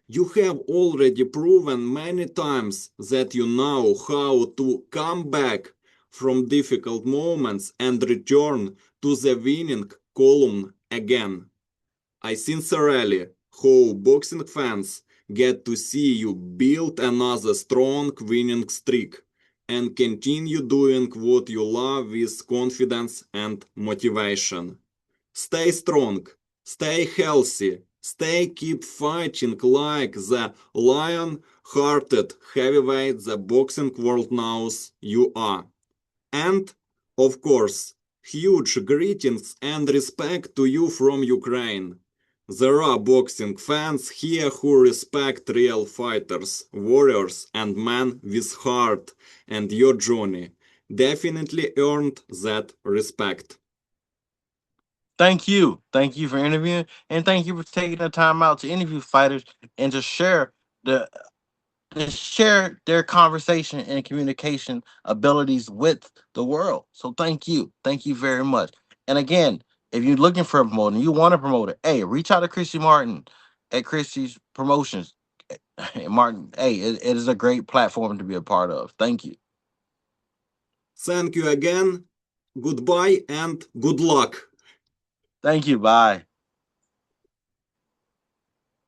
You have already proven many times that you know how to come back from difficult moments and return to the winning column again. I sincerely hope boxing fans get to see you build another strong winning streak and continue doing what you love with confidence and motivation. Stay strong, stay healthy, stay keep fighting like the lion-hearted heavyweight the boxing world knows you are. And, of course, huge greetings and respect to you from Ukraine. There are boxing fans here who respect real fighters, warriors, and men with heart, and your journey definitely earned that respect. Thank you. Thank you for interviewing and thank you for taking the time out to interview fighters and the to share their conversation and communication abilities with the world. So thank you. Thank you very much. And again, if you're looking for a promoter and you want to promote it, hey, reach out to Christy Martin at Christy's Promotions. Martin, hey, it is a great platform to be a part of. Thank you. Thank you again, goodbye, and good luck. Thank you. Bye.